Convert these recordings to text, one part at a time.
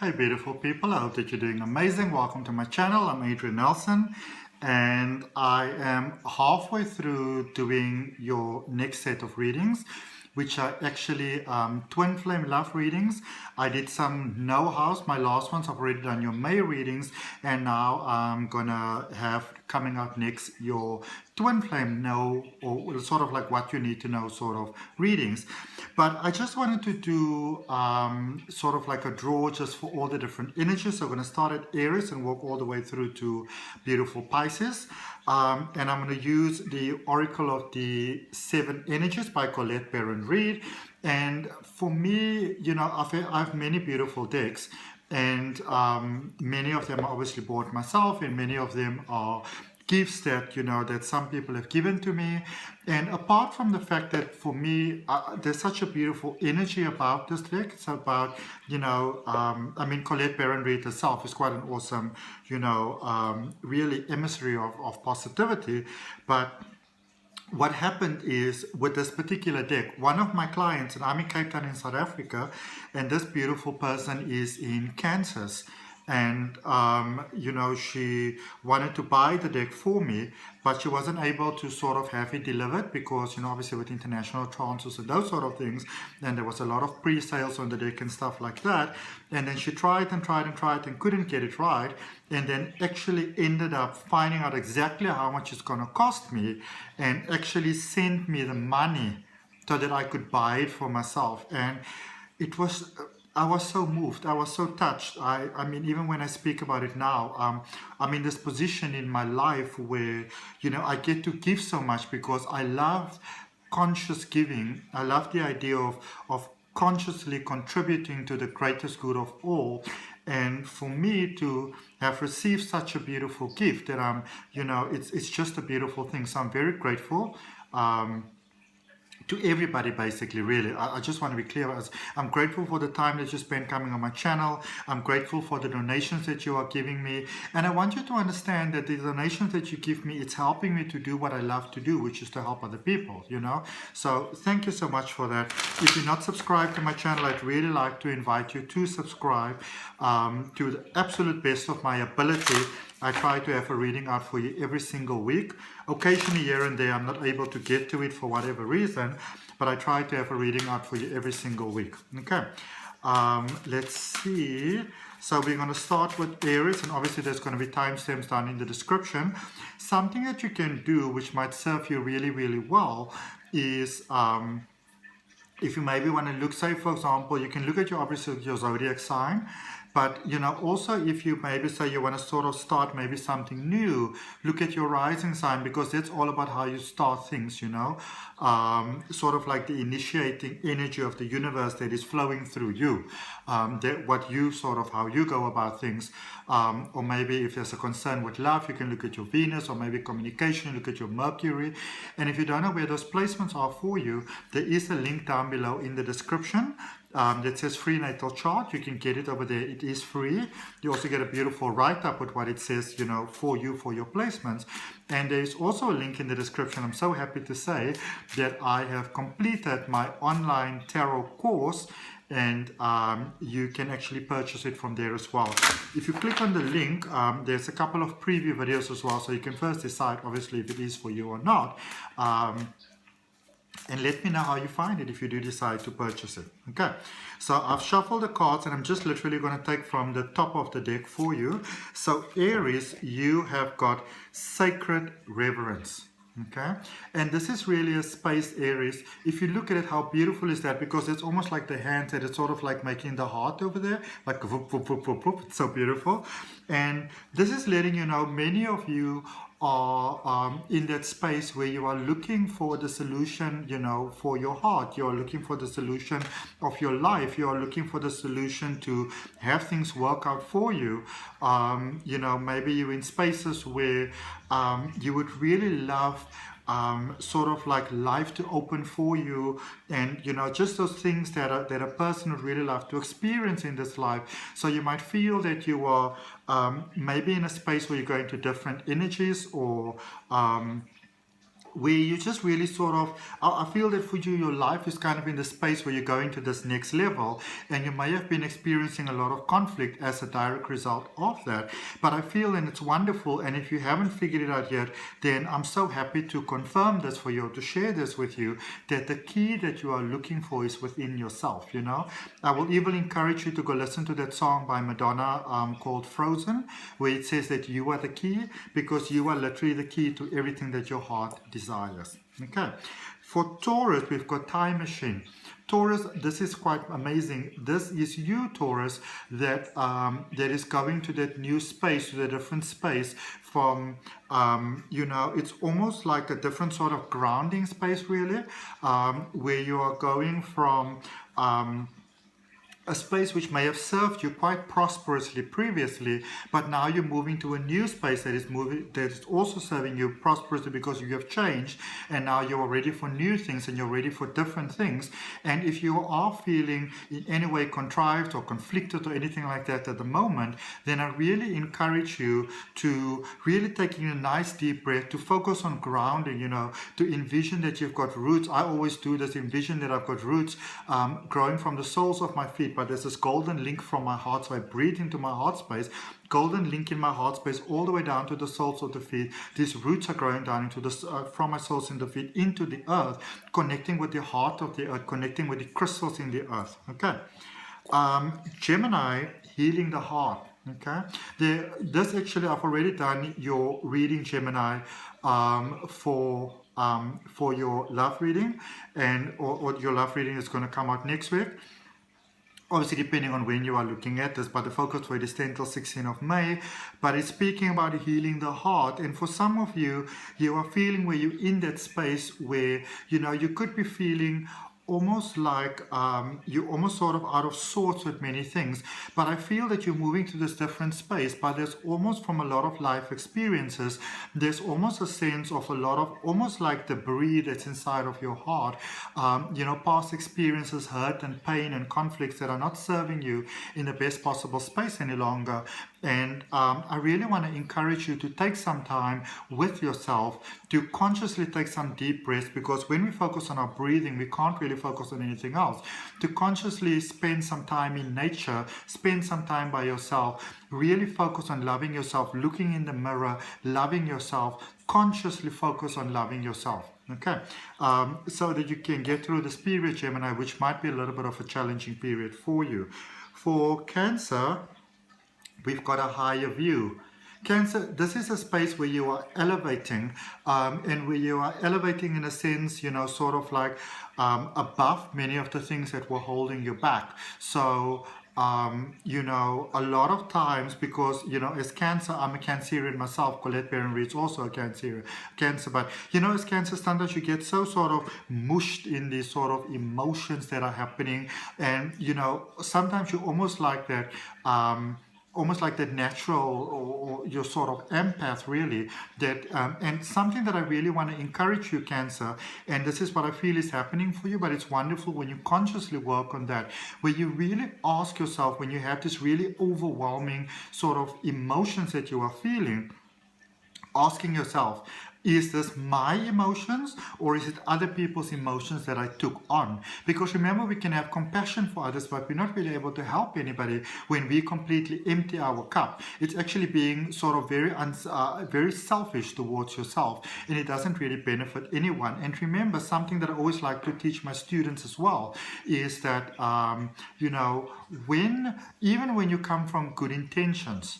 Hey beautiful people, I hope that you're doing amazing. Welcome to my channel. I'm Adrian Nelson and I am halfway through doing your next set of readings, which are actually twin flame love readings. I did some no house, my last ones. I've already done your May readings, and now I'm gonna have coming up next your twin flame know, or sort of like what you need to know sort of readings. But I just wanted to do sort of like a draw just for all the different energies. So I'm going to start at Aries and walk all the way through to beautiful Pisces. And I'm going to use the Oracle of the Seven Energies by Colette Baron Reed. And for me, you know, I have many beautiful decks. And many of them are obviously bought myself, and many of them are gifts that, you know, that some people have given to me. And apart from the fact that for me there's such a beautiful energy about this deck. It's about, you know, I mean, Colette Baron Reed herself is quite an awesome, you know, really emissary of positivity. But what happened is, with this particular deck, one of my clients, and I'm in Cape Town in South Africa, and this beautiful person is in Kansas, and you know, she wanted to buy the deck for me, but she wasn't able to sort of have it delivered because, you know, obviously with international transfers and those sort of things, and there was a lot of pre-sales on the deck and stuff like that. And then she tried and tried and tried and couldn't get it right, and then actually ended up finding out exactly how much it's going to cost me, and actually sent me the money so that I could buy it for myself. And it was, I was so moved, I was so touched. I mean, even when I speak about it now, I'm in this position in my life where, you know, I get to give so much because I love conscious giving. I love the idea of consciously contributing to the greatest good of all. And for me to have received such a beautiful gift, that I'm, you know, it's just a beautiful thing. So I'm very grateful. To everybody, basically, really. I just want to be clear. I'm grateful for the time that you spend coming on my channel. I'm grateful for the donations that you are giving me. And I want you to understand that the donations that you give me, it's helping me to do what I love to do, which is to help other people, you know. So thank you so much for that. If you're not subscribed to my channel, I'd really like to invite you to subscribe to the absolute best of my ability. I try to have a reading out for you every single week. Occasionally, here and there, I'm not able to get to it for whatever reason, but I try to have a reading out for you every single week. Okay, let's see. So we're going to start with Aries, and obviously there's going to be timestamps down in the description. Something that you can do, which might serve you really, really well, is if you maybe want to look, say for example, you can look at your, obviously your zodiac sign, but you know, also if you maybe say you want to sort of start maybe something new, look at your rising sign, because that's all about how you start things, you know, sort of like the initiating energy of the universe that is flowing through you, that what you sort of, how you go about things, or maybe if there's a concern with love, you can look at your Venus, or maybe communication, look at your Mercury. And if you don't know where those placements are for you, there is a link down below in the description that says free natal chart. You can get it over there. It is free. You also get a beautiful write-up with what it says, you know, for you, for your placements. And there's also a link in the description. I'm so happy to say that I have completed my online tarot course, and you can actually purchase it from there as well. If you click on the link, there's a couple of preview videos as well, so you can first decide obviously if it is for you or not. And let me know how you find it if you do decide to purchase it. Okay, so I've shuffled the cards, and I'm just literally going to take from the top of the deck for you. So Aries, you have got Sacred Reverence. Okay, and this is really a space, Aries. If you look at it, how beautiful is that? Because it's almost like the hands that it's sort of like making the heart over there, like whoop, whoop, whoop, whoop, whoop. It's so beautiful. And this is letting you know many of you are in that space where you are looking for the solution, you know, for your heart. You are looking for the solution of your life. You are looking for the solution to have things work out for you. You know, maybe you're in spaces where you would really love sort of like life to open for you, and you know, just those things that a person would really love to experience in this life. So you might feel that you are maybe in a space where you're going to different energies, or where you just really sort of, I feel that for you, your life is kind of in the space where you're going to this next level, and you may have been experiencing a lot of conflict as a direct result of that. But I feel, and it's wonderful, and if you haven't figured it out yet, then I'm so happy to confirm this for you, to share this with you, that the key that you are looking for is within yourself, you know. I will even encourage you to go listen to that song by Madonna called Frozen, where it says that you are the key, because you are literally the key to everything that your heart desires. Okay. For Taurus, we've got Time Machine. Taurus, this is quite amazing. This is you, Taurus, that that is going to that new space, to the different space from, you know, it's almost like a different sort of grounding space, really, where you are going from a space which may have served you quite prosperously previously, but now you're moving to a new space that is also serving you prosperously, because you have changed and now you're ready for new things and you're ready for different things. And if you are feeling in any way contrived or conflicted or anything like that at the moment, then I really encourage you to really taking a nice deep breath, to focus on grounding, you know, to envision that you've got roots. I always do this, envision that I've got roots growing from the soles of my feet, but there's this golden link from my heart, so I breathe into my heart space, golden link in my heart space all the way down to the soles of the feet. These roots are growing down into the from my soles in the feet into the earth, connecting with the heart of the earth, connecting with the crystals in the earth. Okay. Gemini, healing the heart. Okay. This actually, I've already done your reading, Gemini, for your love reading, and or your love reading is going to come out next week. Obviously, depending on when you are looking at this, but the focus for it is 10 till 16 of May. But it's speaking about healing the heart. And for some of you, you are feeling where you're in that space where, you know, you could be feeling almost like you're almost sort of out of sorts with many things, but I feel that you're moving to this different space. But there's almost, from a lot of life experiences, there's almost a sense of a lot of almost like debris that's inside of your heart, you know, past experiences, hurt and pain and conflicts that are not serving you in the best possible space any longer. And I really want to encourage you to take some time with yourself, to consciously take some deep breaths, because when we focus on our breathing, we can't really focus on anything else. To consciously spend some time in nature, spend some time by yourself, really focus on loving yourself, looking in the mirror, loving yourself, consciously focus on loving yourself. Okay, so that you can get through this period, Gemini, which might be a little bit of a challenging period for you. For Cancer, we've got a higher view. Cancer, this is a space where you are elevating, and where you are elevating in a sense, you know, sort of like above many of the things that were holding you back. So, you know, a lot of times, because, you know, as Cancer, I'm a Cancerian myself, Colette Barron-Reed's also a Cancer, but, you know, as Cancer, sometimes you get so sort of mushed in these sort of emotions that are happening, and, you know, sometimes you're almost like that, natural, or you're sort of empath, really, that and something that I really want to encourage you, Cancer, and this is what I feel is happening for you, but it's wonderful when you consciously work on that, where you really ask yourself, when you have this really overwhelming sort of emotions that you are feeling, asking yourself, is this my emotions, or is it other people's emotions that I took on? Because remember, we can have compassion for others, but we're not really able to help anybody when we completely empty our cup. It's actually being sort of very selfish towards yourself, and it doesn't really benefit anyone. And remember, something that I always like to teach my students as well is that, you know, even when you come from good intentions,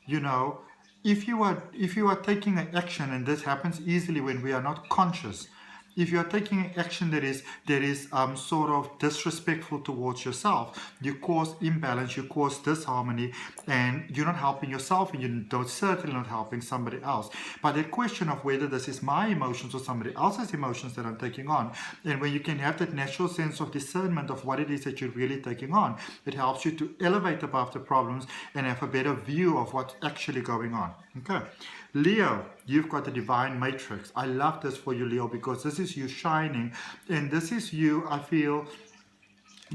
you know, if you are taking an action, and this happens easily when we are not conscious, if you are taking an action that is sort of disrespectful towards yourself, you cause imbalance, you cause disharmony, and you're not helping yourself, and you're certainly not helping somebody else. But the question of whether this is my emotions or somebody else's emotions that I'm taking on, and when you can have that natural sense of discernment of what it is that you're really taking on, it helps you to elevate above the problems and have a better view of what's actually going on. Okay. Leo, you've got the divine matrix. I love this for you, Leo, because this is you shining, and this is you, I feel,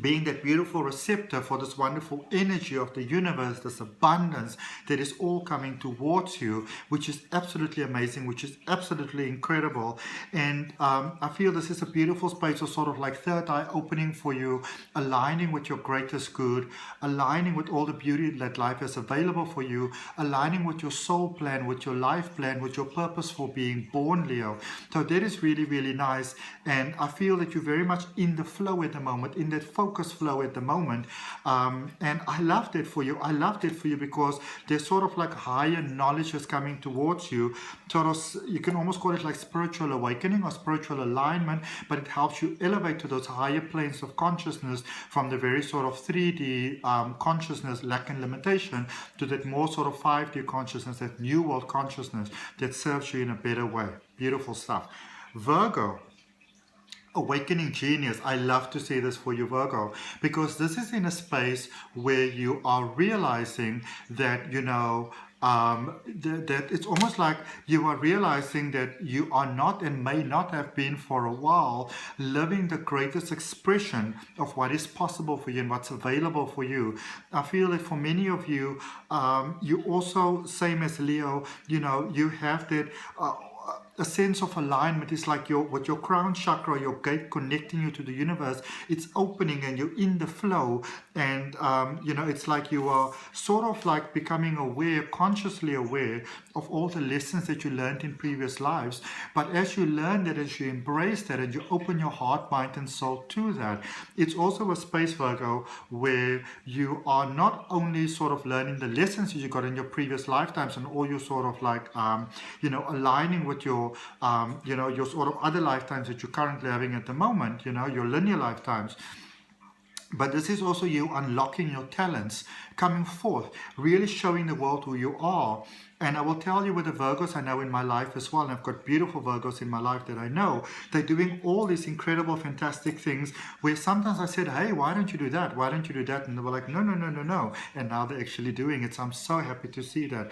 being that beautiful receptor for this wonderful energy of the universe, this abundance that is all coming towards you, which is absolutely amazing, which is absolutely incredible. And I feel this is a beautiful space of sort of like third eye opening for you, aligning with your greatest good, aligning with all the beauty that life is available for you, aligning with your soul plan, with your life plan, with your purpose for being born, Leo. So that is really, really nice. And I feel that you're very much in the flow at the moment, in that focus flow at the moment. And I love that for you. I love that for you because there's sort of like higher knowledge is coming towards you. Sort of, you can almost call it like spiritual awakening or spiritual alignment, but it helps you elevate to those higher planes of consciousness from the very sort of 3D consciousness, lack and limitation, to that more sort of 5D consciousness, that new world consciousness that serves you in a better way. Beautiful stuff. Virgo. Awakening genius. I love to see this for you, Virgo, because this is in a space where you are realizing that, that it's almost like you are realizing that you are not and may not have been for a while living the greatest expression of what is possible for you and what's available for you. I feel that for many of you, you also, same as Leo, you have that a sense of alignment. Is like with your crown chakra, your gate connecting you to the universe, it's opening and you're in the flow. And it's like you are sort of like becoming aware, consciously aware of all the lessons that you learned in previous lives. But as you learn that, as you embrace that, and you open your heart, mind and soul to that, it's also a space, Virgo, where you are not only sort of learning the lessons that you got in your previous lifetimes and all you sort of like aligning with your your sort of other lifetimes that you're currently having at the moment, your linear lifetimes. But this is also you unlocking your talents, coming forth, really showing the world who you are. And I will tell you, with the Virgos I know in my life as well, and I've got beautiful Virgos in my life that I know, they're doing all these incredible, fantastic things where sometimes I said, hey, why don't you do that? Why don't you do that? And they were like, no. And now they're actually doing it. So I'm so happy to see that.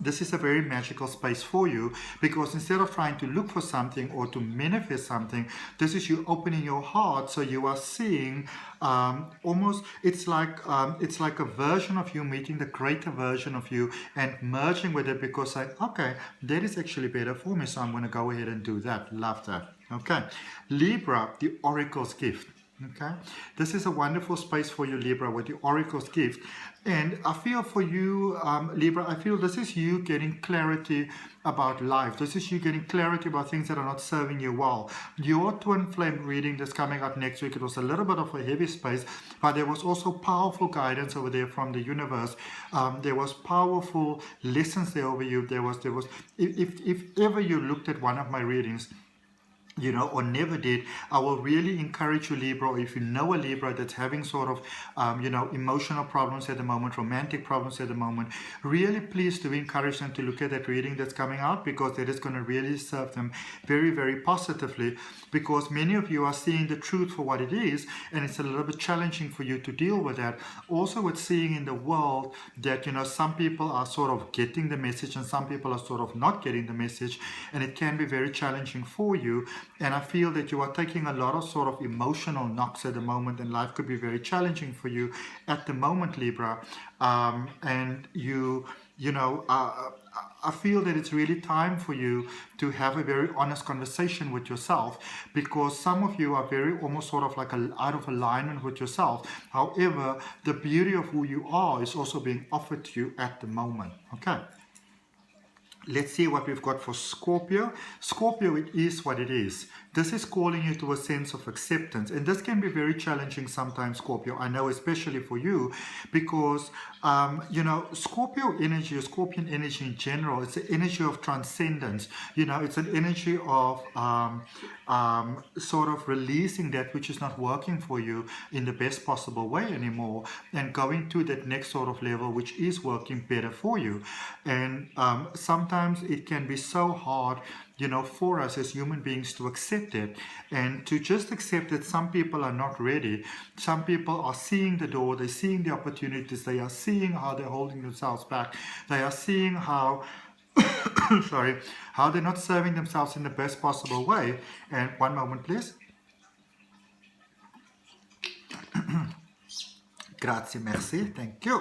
This is a very magical space for you, because instead of trying to look for something or to manifest something, this is you opening your heart. So you are seeing almost, it's like a version of you meeting the greater version of you and merging with it, because saying, okay, that is actually better for me, so I'm going to go ahead and do that. Love that. Okay, Libra, the Oracle's gift. Okay, this is a wonderful space for you, Libra, with the Oracle's gift. And I feel for you, Libra, I feel this is you getting clarity about life. This is you getting clarity about things that are not serving you well. Your twin flame reading that's coming up next week, it was a little bit of a heavy space, but there was also powerful guidance over there from the universe. There was powerful lessons there over you. There was if ever you looked at one of my readings, or never did, I will really encourage you, Libra, or if you know a Libra that's having sort of, emotional problems at the moment, romantic problems at the moment, really please do encourage them to look at that reading that's coming out, because that is going to really serve them very, very positively, because many of you are seeing the truth for what it is, and it's a little bit challenging for you to deal with that. Also with seeing in the world that, some people are sort of getting the message and some people are sort of not getting the message, and it can be very challenging for you. And I feel that you are taking a lot of sort of emotional knocks at the moment, and life could be very challenging for you at the moment, Libra. And I feel that it's really time for you to have a very honest conversation with yourself, because some of you are very almost sort of like out of alignment with yourself. However, the beauty of who you are is also being offered to you at the moment. Okay. Let's see what we've got for Scorpio. Scorpio, it is what it is. This is calling you to a sense of acceptance. And this can be very challenging sometimes, Scorpio. I know, especially for you, because, Scorpio energy, or Scorpion energy in general, it's the energy of transcendence. It's an energy of sort of releasing that which is not working for you in the best possible way anymore, and going to that next sort of level which is working better for you. And sometimes it can be so hard, for us as human beings to accept it, and to just accept that some people are not ready. Some people are seeing the door, they're seeing the opportunities, they are seeing how they're holding themselves back, they are seeing how how they're not serving themselves in the best possible way. And one moment, please. Grazie, merci, thank you.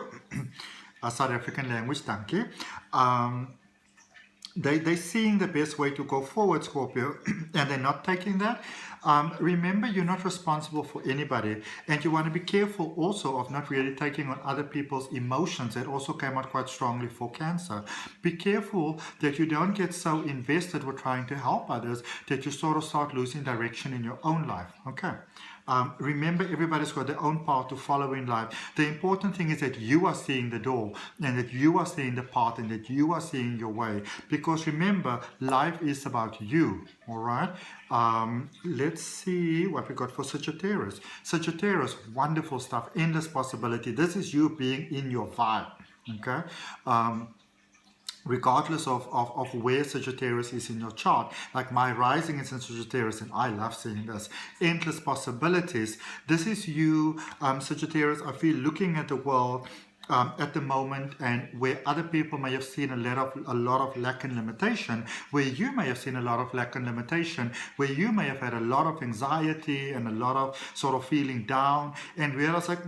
South African language, thank you. They're seeing the best way to go forward, Scorpio, and they're not taking that. Remember, you're not responsible for anybody, and you want to be careful also of not really taking on other people's emotions. That also came out quite strongly for Cancer. Be careful that you don't get so invested with trying to help others that you sort of start losing direction in your own life. Okay. Remember, everybody's got their own path to follow in life. The important thing is that you are seeing the door, and that you are seeing the path, and that you are seeing your way. Because remember, life is about you. All right. Let's see what we got for Sagittarius. Sagittarius, wonderful stuff, endless possibility. This is you being in your vibe. Okay. Regardless of where Sagittarius is in your chart. Like my rising is in Sagittarius, and I love seeing this. Endless possibilities. This is you, Sagittarius, I feel, looking at the world at the moment, and where other people may have seen a lot of lack and limitation, where you may have seen a lot of lack and limitation, where you may have had a lot of anxiety and a lot of sort of feeling down, and realize like,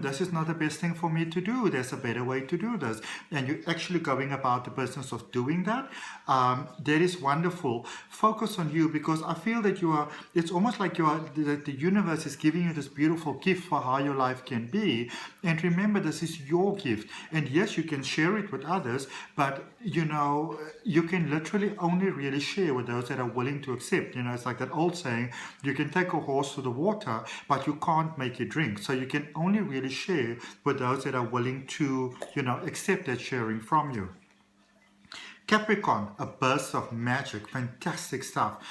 this is not the best thing for me to do. There's a better way to do this, and you're actually going about the business of doing that. That is wonderful. Focus on you, because I feel that you are. It's almost like that the universe is giving you this beautiful gift for how your life can be. And remember, this is your gift, and yes, you can share it with others, but you know, you can literally only really share with those that are willing to accept. You know, it's like that old saying, you can take a horse to the water, but you can't make it drink. So you can only really share with those that are willing to, you know, accept that sharing from you. Capricorn, a burst of magic, fantastic stuff.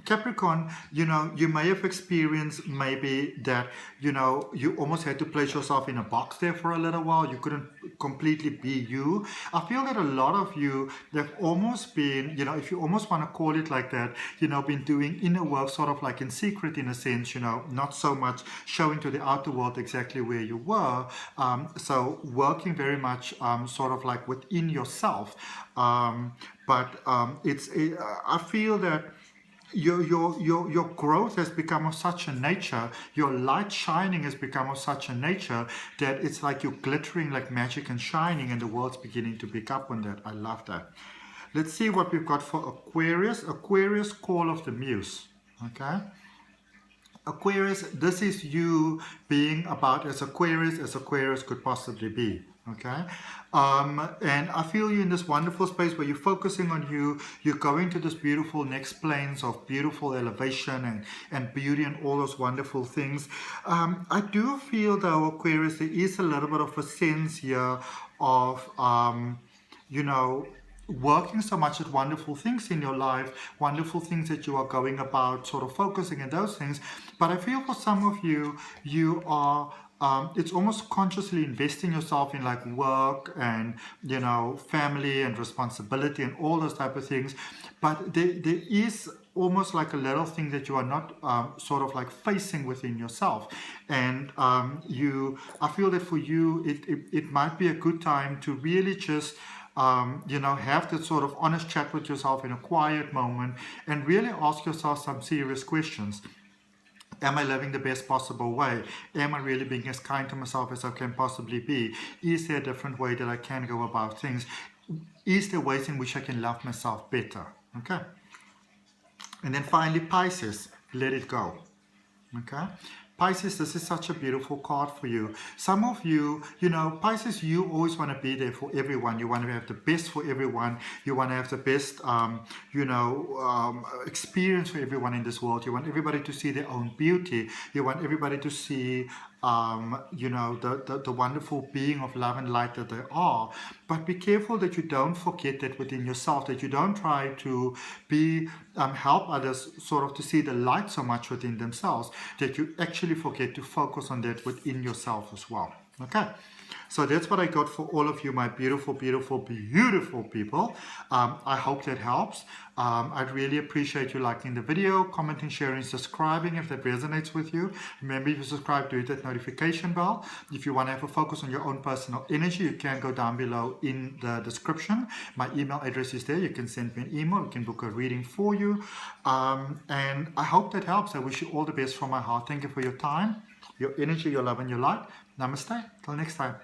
Capricorn, you know, you may have experienced maybe that, you know, you almost had to place yourself in a box there for a little while. You couldn't completely be you. I feel that a lot of you, they've almost been, you know, if you almost want to call it like that, you know, been doing inner work sort of like in secret in a sense, you know, not so much showing to the outer world exactly where you were. So working very much sort of like within yourself. I feel that your growth has become of such a nature, your light shining has become of such a nature that it's like you're glittering like magic and shining, and the world's beginning to pick up on that. I love that. Let's see what we've got for Aquarius. Aquarius, call of the muse. Okay. Aquarius, this is you being about as Aquarius could possibly be. Okay, and I feel you in this wonderful space where you're focusing on you. You're going to this beautiful next planes of beautiful elevation and beauty and all those wonderful things. I do feel though, Aquarius, there is a little bit of a sense here of you know, working so much at wonderful things in your life, wonderful things that you are going about, sort of focusing on those things. But I feel for some of you, you are it's almost consciously investing yourself in like work and, you know, family and responsibility and all those type of things. But there is almost like a little thing that you are not sort of like facing within yourself. And I feel that for you, it might be a good time to really just you know, have that sort of honest chat with yourself in a quiet moment and really ask yourself some serious questions. Am I living the best possible way? Am I really being as kind to myself as I can possibly be? Is there a different way that I can go about things? Is there ways in which I can love myself better? Okay. And then finally, Pisces, let it go. Okay. Pisces, this is such a beautiful card for you. Some of you, you know, Pisces, you always want to be there for everyone. You want to have the best for everyone. You want to have the best, you know, experience for everyone in this world. You want everybody to see their own beauty. You want everybody to see, you know, the wonderful being of love and light that they are. But be careful that you don't forget that within yourself, that you don't try to be help others sort of to see the light so much within themselves that you actually forget to focus on that within yourself as well. Okay. So that's what I got for all of you, my beautiful, beautiful, beautiful people. I hope that helps. I'd really appreciate you liking the video, commenting, sharing, subscribing if that resonates with you. Remember, if you subscribe, do hit that notification bell. If you want to have a focus on your own personal energy, you can go down below in the description. My email address is there. You can send me an email. You can book a reading for you. And I hope that helps. I wish you all the best from my heart. Thank you for your time. your energy, your love, and your light. Namaste. Till next time.